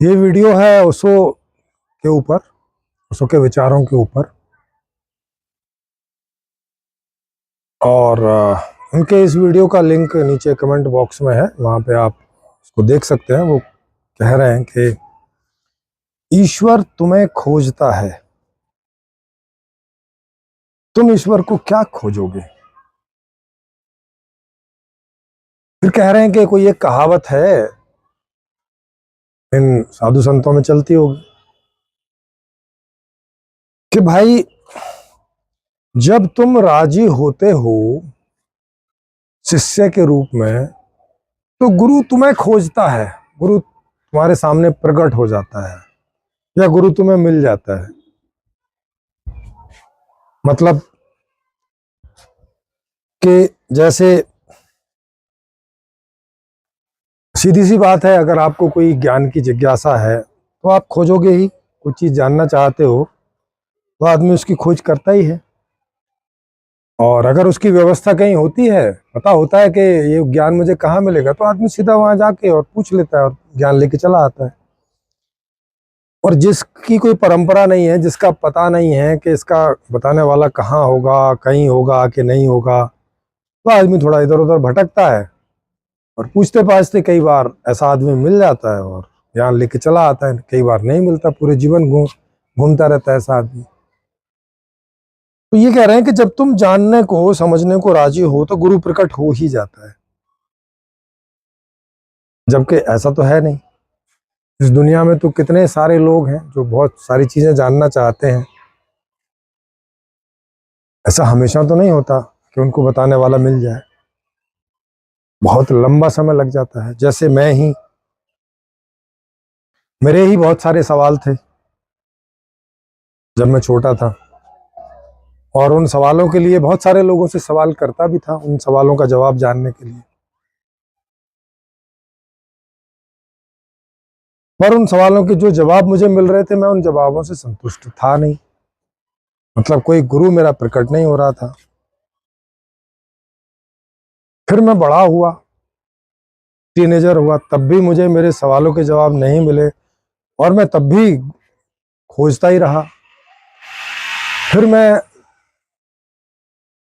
ये वीडियो है ओशो के ऊपर, ओशो के विचारों के ऊपर। और उनके इस वीडियो का लिंक नीचे कमेंट बॉक्स में है, वहाँ पे आप उसको देख सकते हैं। वो कह रहे हैं कि ईश्वर तुम्हें खोजता है, तुम ईश्वर को क्या खोजोगे। फिर कह रहे हैं कि कोई एक कहावत है, इन साधु संतों में चलती होगी, कि भाई जब तुम राजी होते हो शिष्य के रूप में, तो गुरु तुम्हें खोजता है, गुरु तुम्हारे सामने प्रकट हो जाता है या गुरु तुम्हें मिल जाता है। मतलब कि जैसे सीधी सी बात है, अगर आपको कोई ज्ञान की जिज्ञासा है तो आप खोजोगे ही। कुछ चीज जानना चाहते हो तो आदमी उसकी खोज करता ही है। और अगर उसकी व्यवस्था कहीं होती है, पता होता है कि ये ज्ञान मुझे कहाँ मिलेगा, तो आदमी सीधा वहां जाके और पूछ लेता है और ज्ञान लेके चला आता है। और जिसकी कोई परंपरा नहीं है, जिसका पता नहीं है कि इसका बताने वाला कहाँ होगा, कहीं होगा कि नहीं होगा, तो आदमी थोड़ा इधर उधर भटकता है। और पूछते पाछते कई बार ऐसा आदमी मिल जाता है और ज्ञान लेके चला आता है। कई बार नहीं मिलता, पूरे जीवन घूमता रहता है ऐसा आदमी। तो ये कह रहे हैं कि जब तुम जानने को समझने को राजी हो तो गुरु प्रकट हो ही जाता है, जबकि ऐसा तो है नहीं। इस दुनिया में तो कितने सारे लोग हैं जो बहुत सारी चीजें जानना चाहते हैं। ऐसा हमेशा तो नहीं होता कि उनको बताने वाला मिल जाए, बहुत लंबा समय लग जाता है। जैसे मेरे ही बहुत सारे सवाल थे जब मैं छोटा था, और उन सवालों के लिए बहुत सारे लोगों से सवाल करता भी था, उन सवालों का जवाब जानने के लिए। पर उन सवालों के जो जवाब मुझे मिल रहे थे, मैं उन जवाबों से संतुष्ट था नहीं। मतलब कोई गुरु मेरा प्रकट नहीं हो रहा था। फिर मैं बड़ा हुआ, टीनेजर हुआ, तब भी मुझे मेरे सवालों के जवाब नहीं मिले, और मैं तब भी खोजता ही रहा। फिर मैं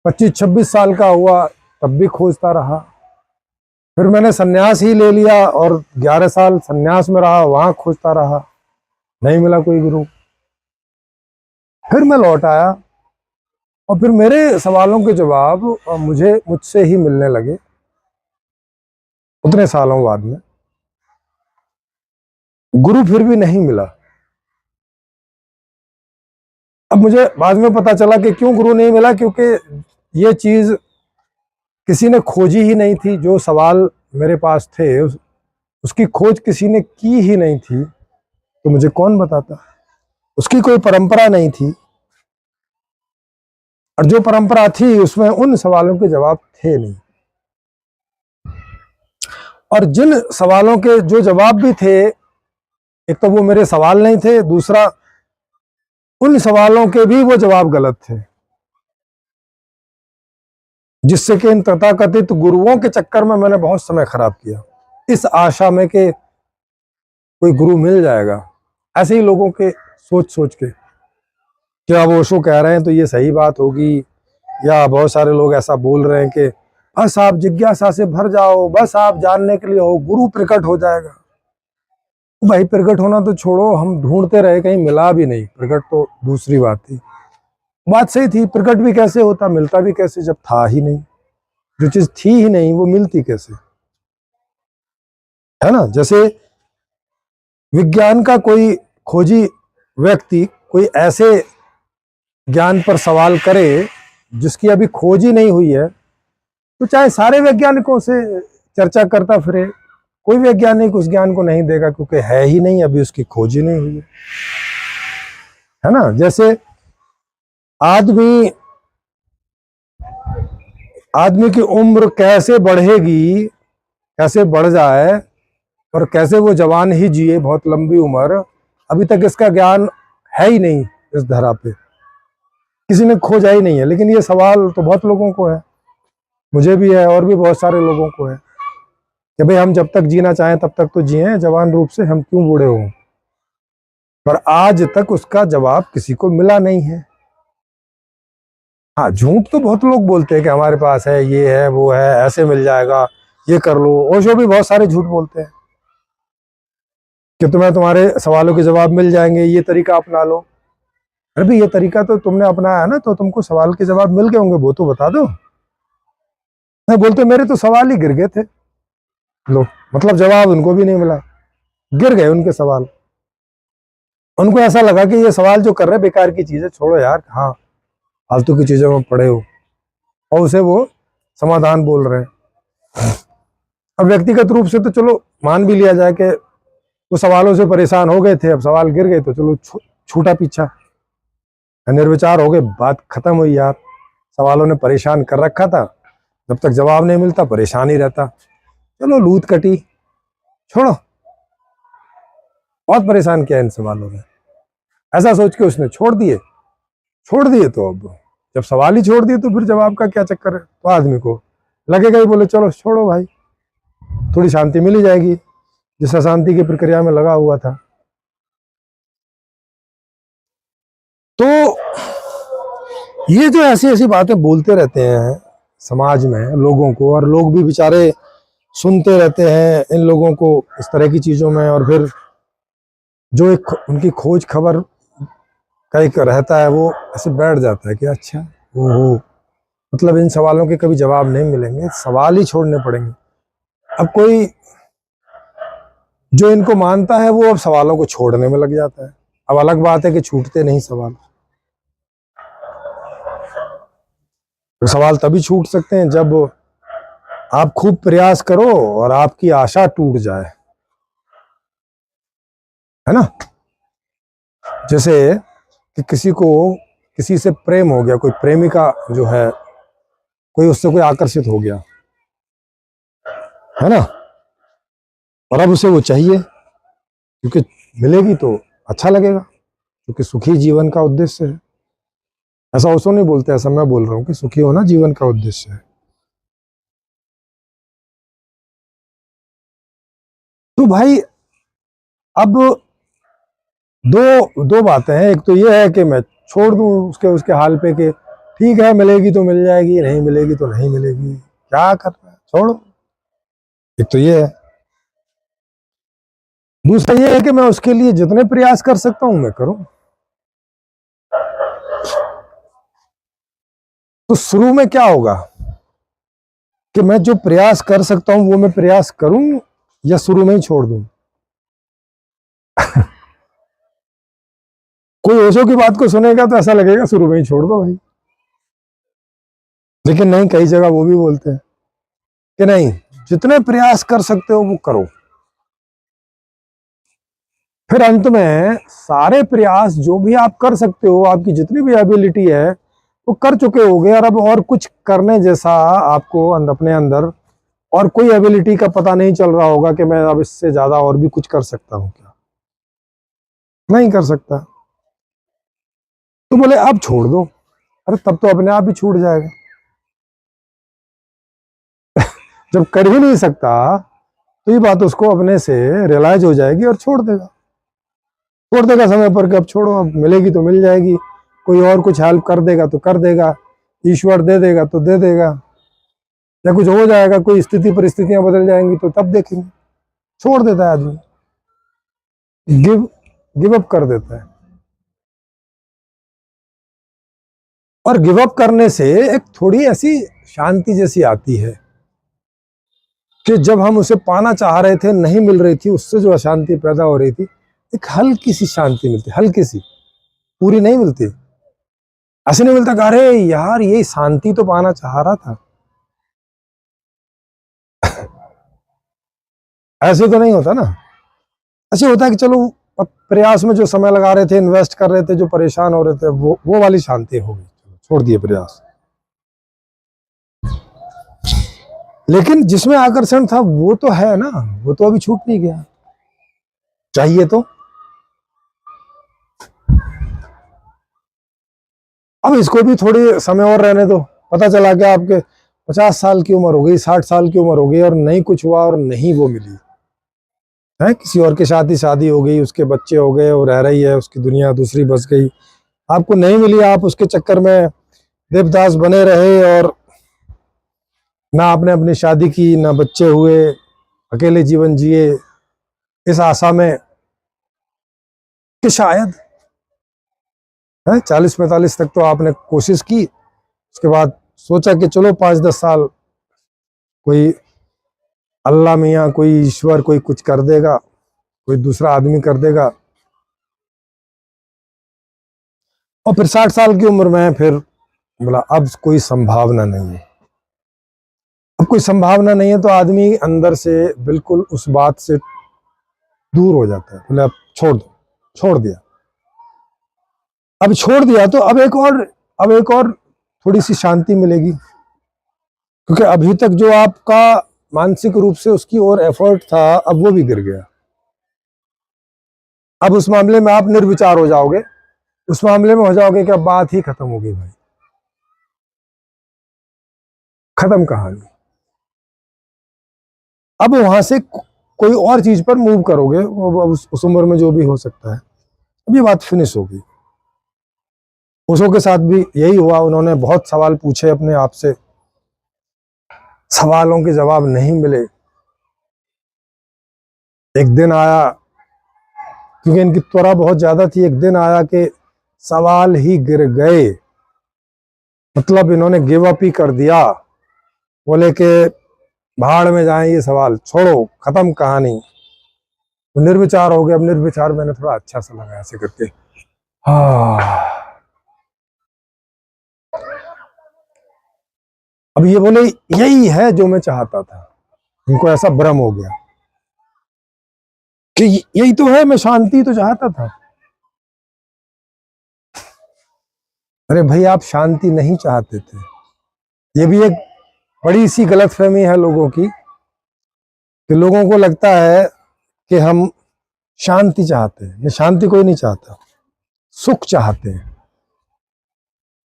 25-26 साल का हुआ, तब भी खोजता रहा। फिर मैंने सन्यास ही ले लिया और 11 साल सन्यास में रहा, वहां खोजता रहा, नहीं मिला कोई गुरु। फिर मैं लौट आया और फिर मेरे सवालों के जवाब मुझसे ही मिलने लगे उतने सालों बाद में। गुरु फिर भी नहीं मिला। अब मुझे बाद में पता चला कि क्यों गुरु नहीं मिला, क्योंकि ये चीज किसी ने खोजी ही नहीं थी। जो सवाल मेरे पास थे उसकी खोज किसी ने की ही नहीं थी, तो मुझे कौन बताता। उसकी कोई परंपरा नहीं थी, और जो परंपरा थी उसमें उन सवालों के जवाब थे नहीं। और जिन सवालों के जो जवाब भी थे, एक तो वो मेरे सवाल नहीं थे, दूसरा उन सवालों के भी वो जवाब गलत थे, जिससे कि इन तथाकथित गुरुओं के चक्कर में मैंने बहुत समय खराब किया, इस आशा में कि कोई गुरु मिल जाएगा। ऐसे ही लोगों के सोच सोच के कि अब ओशो कह रहे हैं तो ये सही बात होगी, या बहुत सारे लोग ऐसा बोल रहे हैं कि बस आप जिज्ञासा से भर जाओ, बस आप जानने के लिए हो, गुरु प्रकट हो जाएगा। भाई प्रकट होना तो छोड़ो, हम ढूंढते रहे, कहीं मिला भी नहीं। प्रकट तो दूसरी बात थी। बात सही थी, प्रकट भी कैसे होता, मिलता भी कैसे जब था ही नहीं। जो चीज थी ही नहीं वो मिलती कैसे, है ना। जैसे विज्ञान का कोई खोजी व्यक्ति कोई ऐसे ज्ञान पर सवाल करे जिसकी अभी खोज ही नहीं हुई है, तो चाहे सारे वैज्ञानिकों से चर्चा करता फिरे, कोई वैज्ञानिक उस ज्ञान को नहीं देगा, क्योंकि है ही नहीं, अभी उसकी खोज ही नहीं हुई है ना। जैसे आदमी की उम्र कैसे बढ़ेगी, कैसे बढ़ जाए, और कैसे वो जवान ही जिए बहुत लंबी उम्र, अभी तक इसका ज्ञान है ही नहीं। इस धरा पे किसी ने खोजा ही नहीं है। लेकिन ये सवाल तो बहुत लोगों को है, मुझे भी है और भी बहुत सारे लोगों को है, कि भाई हम जब तक जीना चाहें तब तक तो जिए, जवान रूप से हम क्यों बूढ़े हों। पर आज तक उसका जवाब किसी को मिला नहीं है। हाँ, झूठ तो बहुत लोग बोलते हैं कि हमारे पास है, ये है, वो है, ऐसे मिल जाएगा, ये कर लो। ओशो भी बहुत सारे झूठ बोलते हैं कि तुम्हें तुम्हारे सवालों के जवाब मिल जाएंगे, ये तरीका अपना लो। अरे भाई, ये तरीका तो तुमने अपनाया है ना, तो तुमको सवाल के जवाब मिल गए होंगे, वो तो बता दो। नहीं बोलते मेरे तो सवाल ही गिर गए थे। लो, मतलब जवाब उनको भी नहीं मिला, गिर गए उनके सवाल। उनको ऐसा लगा कि ये सवाल जो कर रहे बेकार की चीज है, छोड़ो यार, हाँ फालतू की चीजों में पड़े हो, और उसे वो समाधान बोल रहे हैं। अब व्यक्तिगत रूप से तो चलो मान भी लिया जाए कि वो सवालों से परेशान हो गए थे, अब सवाल गिर गए तो चलो छूटा पीछा, निर्विचार हो गए, बात खत्म हुई यार। सवालों ने परेशान कर रखा था, जब तक जवाब नहीं मिलता परेशान ही रहता। चलो लूट कटी, छोड़ो, बहुत परेशान किया इन सवालों ने, ऐसा सोच के उसने छोड़ दिए। तो अब जब सवाल ही छोड़ दिए तो फिर जवाब का क्या चक्कर है। तो आदमी को लगेगा ही, बोले चलो छोड़ो भाई, थोड़ी शांति मिल ही जाएगी, जिस अशांति की प्रक्रिया में लगा हुआ था। तो ये जो ऐसी ऐसी बातें बोलते रहते हैं समाज में लोगों को, और लोग भी बेचारे सुनते रहते हैं इन लोगों को इस तरह की चीजों में, और फिर जो एक उनकी खोज खबर का एक रहता है, वो ऐसे बैठ जाता है कि अच्छा ओहो, मतलब इन सवालों के कभी जवाब नहीं मिलेंगे, सवाल ही छोड़ने पड़ेंगे। अब कोई जो इनको मानता है वो अब सवालों को छोड़ने में लग जाता है। अब अलग बात है कि छूटते नहीं सवाल, तो सवाल तभी छूट सकते हैं जब आप खूब प्रयास करो और आपकी आशा टूट जाए, है ना। जैसे कि किसी से प्रेम हो गया, कोई प्रेमिका जो है, कोई उससे कोई आकर्षित हो गया, है ना, और अब उसे वो चाहिए, क्योंकि मिलेगी तो अच्छा लगेगा, क्योंकि सुखी जीवन का उद्देश्य है। ऐसा उसको नहीं बोलते, ऐसा मैं बोल रहा हूँ कि सुखी होना जीवन का उद्देश्य है। तो भाई अब दो दो बातें हैं। एक तो ये है कि मैं छोड़ दूं उसके हाल पे, कि ठीक है मिलेगी तो मिल जाएगी, नहीं मिलेगी तो नहीं मिलेगी, क्या करना है, छोड़ो। एक तो ये है। दूसरा ये है कि मैं उसके लिए जितने प्रयास कर सकता हूं मैं करूं। तो शुरू में क्या होगा कि मैं जो प्रयास कर सकता हूं वो मैं प्रयास करूं, या शुरू में ही छोड़ दूं। कोई ओशो की बात को सुनेगा तो ऐसा लगेगा शुरू में ही छोड़ दो भाई, लेकिन नहीं, कई जगह वो भी बोलते हैं कि नहीं, जितने प्रयास कर सकते हो वो करो। फिर अंत में सारे प्रयास जो भी आप कर सकते हो, आपकी जितनी भी एबिलिटी है वो कर चुके होगे, और अब और कुछ करने जैसा आपको अपने अंदर और कोई एबिलिटी का पता नहीं चल रहा होगा कि मैं अब इससे ज्यादा और भी कुछ कर सकता हूं क्या, नहीं कर सकता। तो बोले अब छोड़ दो। अरे तब तो अपने आप ही छूट जाएगा। जब कर ही नहीं सकता तो ये बात उसको अपने से रियलाइज हो जाएगी और छोड़ देगा समय पर कि अब छोड़ो, अब मिलेगी तो मिल जाएगी, कोई और कुछ हेल्प कर देगा तो कर देगा, ईश्वर दे देगा तो दे देगा, या कुछ हो जाएगा, कोई स्थिति परिस्थितियां बदल जाएंगी तो तब देखेंगे। छोड़ देता है आदमी, गिव अप कर देता है। और गिव अप करने से एक थोड़ी ऐसी शांति जैसी आती है कि जब हम उसे पाना चाह रहे थे, नहीं मिल रही थी, उससे जो अशांति पैदा हो रही थी, एक हल्की सी शांति मिलती, हल्की सी, पूरी नहीं मिलती। ऐसे नहीं मिलता कि अरे यार ये शांति तो पाना चाह रहा था, ऐसे तो नहीं होता ना। ऐसे होता है कि चलो अब प्रयास में जो समय लगा रहे थे, इन्वेस्ट कर रहे थे, जो परेशान हो रहे थे, वो वाली शांति हो गई, छोड़ दिए प्रयास। लेकिन जिसमें आकर्षण था वो तो है ना, वो तो अभी छूट नहीं गया, चाहिए तो। अब इसको भी थोड़ी समय और रहने दो। पता चला कि आपके 50 साल की उम्र हो गई, 60 साल की उम्र हो गई, और नहीं कुछ हुआ और नहीं वो मिली, है, किसी और के साथ ही शादी हो गई, उसके बच्चे हो गए और रह रही है, उसकी दुनिया दूसरी बस गई, आपको नहीं मिली, आप उसके चक्कर में देवदास बने रहे और ना आपने अपनी शादी की, ना बच्चे हुए, अकेले जीवन जिए इस आशा में कि शायद है 40-45 तक तो आपने कोशिश की, उसके बाद सोचा कि चलो 5-10 साल कोई अल्लाह मियाँ, कोई ईश्वर, कोई कुछ कर देगा, कोई दूसरा आदमी कर देगा। और फिर 60 साल की उम्र में फिर बोला अब कोई संभावना नहीं है, अब कोई संभावना नहीं है, तो आदमी अंदर से बिल्कुल उस बात से दूर हो जाता है, बोले अब छोड़ दो, छोड़ दिया, अब छोड़ दिया तो अब एक और थोड़ी सी शांति मिलेगी, क्योंकि अभी तक जो आपका मानसिक रूप से उसकी ओर एफर्ट था, अब वो भी गिर गया। अब उस मामले में आप निर्विचार हो जाओगे, उस मामले में हो जाओगे कि अब बात ही खत्म हो गई भाई, खत्म कहानी। अब वहां से कोई और चीज पर मूव करोगे, उस उम्र में जो भी हो सकता है, अब ये बात फिनिश होगी। ओशो के साथ भी यही हुआ, उन्होंने बहुत सवाल पूछे अपने आप से, सवालों के जवाब नहीं मिले। एक दिन आया, क्योंकि इनकी त्वरा बहुत ज्यादा थी, एक दिन आया कि सवाल ही गिर गए, मतलब इन्होंने गिव अप ही कर दिया, बोले कि भाड़ में जाए ये सवाल, छोड़ो, खत्म कहानी, तो निर्विचार हो गए। अब निर्विचार मैंने थोड़ा अच्छा सा लगा ऐसे करके, हाँ। अब ये बोले यही है जो मैं चाहता था, उनको ऐसा भ्रम हो गया कि यही तो है, मैं शांति तो चाहता था। अरे भाई आप शांति नहीं चाहते थे, ये भी एक बड़ी सी गलतफहमी है लोगों की, कि लोगों को लगता है कि हम शांति चाहते हैं, शांति कोई नहीं चाहता, सुख चाहते हैं।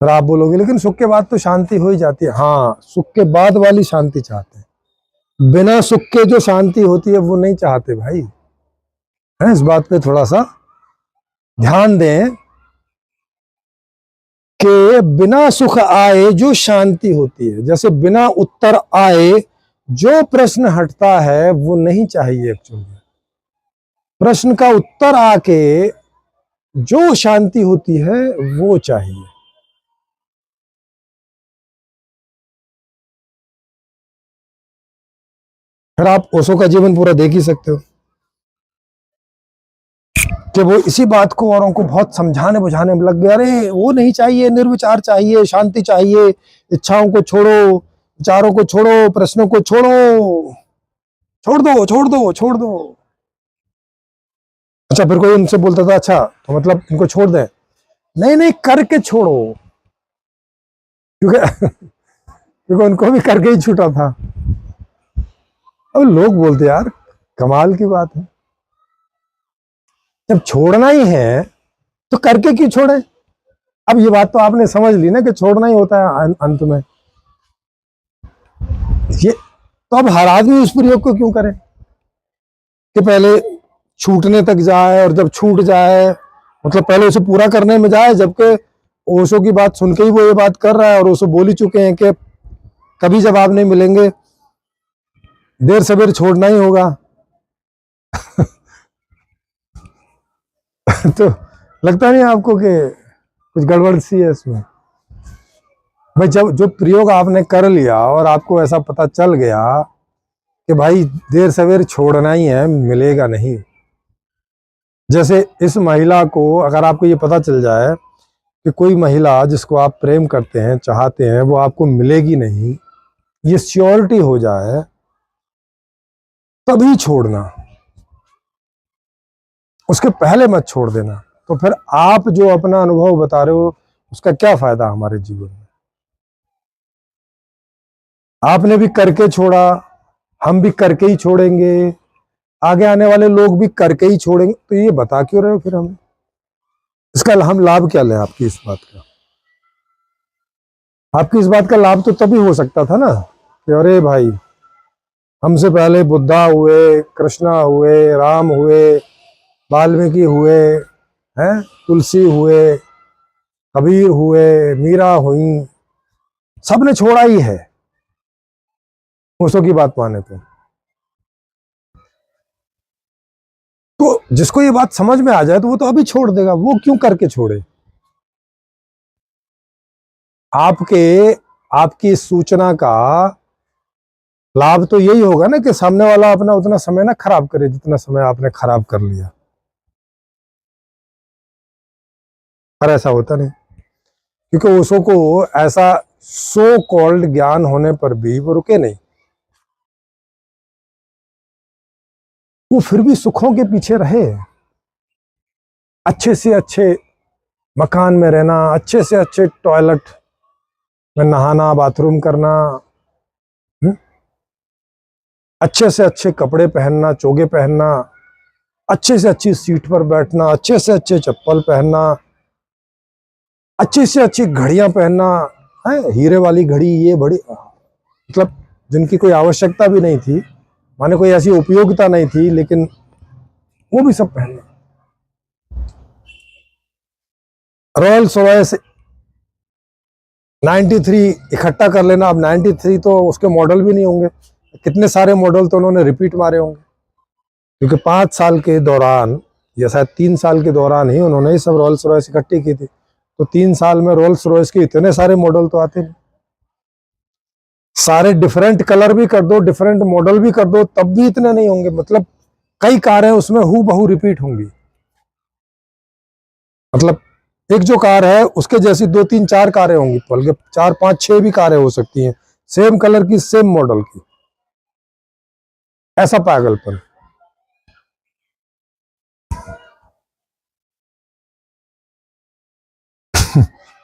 फिर आप बोलोगे लेकिन सुख के बाद तो शांति हो ही जाती है, हाँ, सुख के बाद वाली शांति चाहते हैं, बिना सुख के जो शांति होती है वो नहीं चाहते भाई, है, इस बात पे थोड़ा सा ध्यान दें कि बिना सुख आए जो शांति होती है, जैसे बिना उत्तर आए जो प्रश्न हटता है वो नहीं चाहिए एक्चुअली, प्रश्न का उत्तर आके जो शांति होती है वो चाहिए। फिर आप ओशो का जीवन पूरा देख ही सकते हो कि वो इसी बात को औरों को बहुत समझाने बुझाने में लग गया, अरे वो नहीं चाहिए, निर्विचार चाहिए, शांति चाहिए, इच्छाओं को छोड़ो, विचारों को छोड़ो, प्रश्नों को छोड़ो, छोड़ दो, छोड़ दो, छोड़ दो। अच्छा, फिर कोई उनसे बोलता था अच्छा तो मतलब इनको छोड़ दे, नहीं नहीं करके छोड़ो, क्योंकि क्योंकि उनको भी करके ही छूटा था। अब लोग बोलते यार कमाल की बात है, जब छोड़ना ही है तो करके क्यों छोड़े। अब ये बात तो आपने समझ ली ना कि छोड़ना ही होता है अंत में, ये तो अब हर आदमी उस प्रयोग को क्यों करे कि पहले छूटने तक जाए, और जब छूट जाए मतलब पहले उसे पूरा करने में जाए, जबकि ओशो की बात सुन के ही वो ये बात कर रहा है, और ओशो बोल ही चुके हैं कि कभी जवाब नहीं मिलेंगे, देर सवेर छोड़ना ही होगा। तो लगता नहीं आपको कि कुछ गड़बड़ सी है इसमें। भाई जब जो प्रयोग आपने कर लिया और आपको ऐसा पता चल गया कि भाई देर सवेर छोड़ना ही है, मिलेगा नहीं। जैसे इस महिला को अगर आपको ये पता चल जाए कि कोई महिला जिसको आप प्रेम करते हैं, चाहते हैं, वो आपको मिलेगी नहीं, ये श्योरिटी हो जाए, तभी छोड़ना, उसके पहले मत छोड़ देना। तो फिर आप जो अपना अनुभव बता रहे हो उसका क्या फायदा हमारे जीवन में। आपने भी करके छोड़ा, हम भी करके ही छोड़ेंगे, आगे आने वाले लोग भी करके ही छोड़ेंगे, तो ये बता क्यों रहे हो फिर हमें, इसका हम लाभ क्या लें आपकी इस बात का। आपकी इस बात का लाभ तो तभी हो सकता था ना कि अरे भाई हमसे पहले बुद्धा हुए, कृष्णा हुए, राम हुए, वाल्मीकि हुए, हैं, तुलसी हुए, कबीर हुए, मीरा हुई, सबने छोड़ा ही है ओशो की बात माने तो जिसको ये बात समझ में आ जाए तो वो तो अभी छोड़ देगा, वो क्यों करके छोड़े। आपके आपकी सूचना का लाभ तो यही होगा ना कि सामने वाला अपना उतना समय ना खराब करे जितना समय आपने खराब कर लिया, पर ऐसा होता नहीं, क्योंकि ओशो को ऐसा सो कॉल्ड ज्ञान होने पर भी वो रुके नहीं, वो फिर भी सुखों के पीछे रहे, अच्छे से अच्छे मकान में रहना, अच्छे से अच्छे टॉयलेट में नहाना, बाथरूम करना, अच्छे से अच्छे कपड़े पहनना, चोगे पहनना, अच्छे से अच्छी सीट पर बैठना, अच्छे से अच्छे चप्पल पहनना, अच्छी से अच्छी घड़ियां पहनना, है हीरे वाली घड़ी, ये बड़ी, मतलब जिनकी कोई आवश्यकता भी नहीं थी, माने कोई ऐसी उपयोगिता नहीं थी, लेकिन वो भी सब पहनना। रॉयल्स रॉयस 93 इकट्ठा कर लेना, अब 93 तो उसके मॉडल भी नहीं होंगे, कितने सारे मॉडल तो उन्होंने रिपीट मारे होंगे, क्योंकि 5 साल के दौरान या शायद 3 साल के दौरान ही उन्होंने ये सब रॉयल्स रॉयस इकट्ठी की थी, तो 3 साल में रॉयल्स रॉयस के इतने सारे मॉडल तो आते नहीं, सारे डिफरेंट कलर भी कर दो, डिफरेंट मॉडल भी कर दो, तब भी इतने नहीं होंगे, मतलब कई कारें उसमें हू बहू रिपीट होंगी, मतलब एक जो कार है उसके जैसी 2 3 4 कारें होंगी, बल्कि 4 5 6 भी कारें हो सकती हैं, सेम कलर की, सेम मॉडल की, ऐसा पागलपन।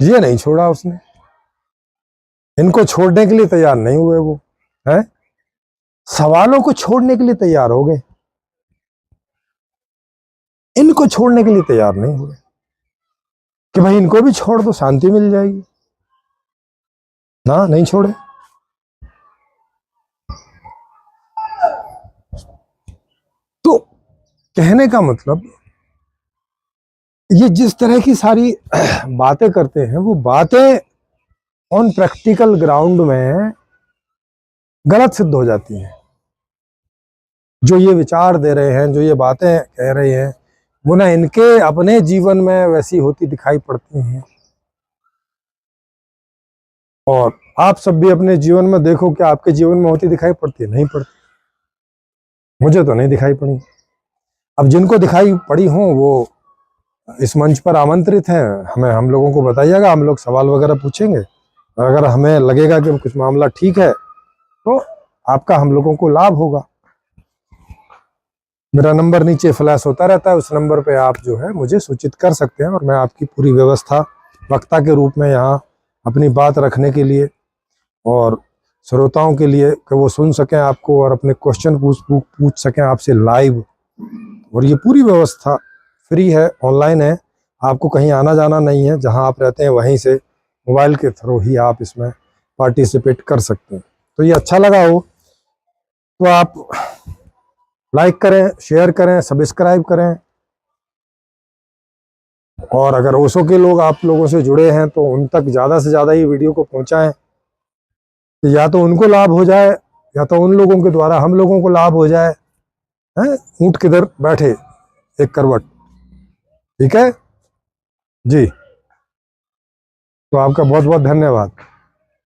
ये नहीं छोड़ा उसने, इनको छोड़ने के लिए तैयार नहीं हुए वो, है सवालों को छोड़ने के लिए तैयार हो गए, इनको छोड़ने के लिए तैयार नहीं हुए कि भाई इनको भी छोड़ दो, शांति मिल जाएगी, ना नहीं छोड़े। तो कहने का मतलब, ये जिस तरह की सारी बातें करते हैं, वो बातें ऑन प्रैक्टिकल ग्राउंड में गलत सिद्ध हो जाती हैं। जो ये विचार दे रहे हैं, जो ये बातें कह रहे हैं, वो ना इनके अपने जीवन में वैसी होती दिखाई पड़ती हैं, और आप सब भी अपने जीवन में देखो कि आपके जीवन में होती दिखाई पड़ती है, नहीं पड़ती, मुझे तो नहीं दिखाई पड़ी। अब जिनको दिखाई पड़ी हो वो इस मंच पर आमंत्रित हैं, हमें हम लोगों को बताइएगा, हम लोग सवाल वगैरह पूछेंगे, और अगर हमें लगेगा कि कुछ मामला ठीक है तो आपका हम लोगों को लाभ होगा। मेरा नंबर नीचे फ्लैश होता रहता है, उस नंबर पे आप जो है मुझे सूचित कर सकते हैं, और मैं आपकी पूरी व्यवस्था वक्ता के रूप में यहाँ अपनी बात रखने के लिए और श्रोताओं के लिए कि वो सुन सकें आपको और अपने क्वेश्चन पूछ सकें आपसे लाइव, और ये पूरी व्यवस्था फ्री है, ऑनलाइन है, आपको कहीं आना जाना नहीं है, जहां आप रहते हैं वहीं से मोबाइल के थ्रू ही आप इसमें पार्टिसिपेट कर सकते हैं। तो ये अच्छा लगा हो तो आप लाइक करें, शेयर करें, सब्सक्राइब करें, और अगर ओशो के लोग आप लोगों से जुड़े हैं तो उन तक ज़्यादा से ज़्यादा ये वीडियो को पहुंचाएं, कि या तो उनको लाभ हो जाए या तो उन लोगों के द्वारा हम लोगों को लाभ हो जाए, हैं, ऊंट किधर बैठे एक करवट, ठीक है जी। तो आपका बहुत बहुत धन्यवाद।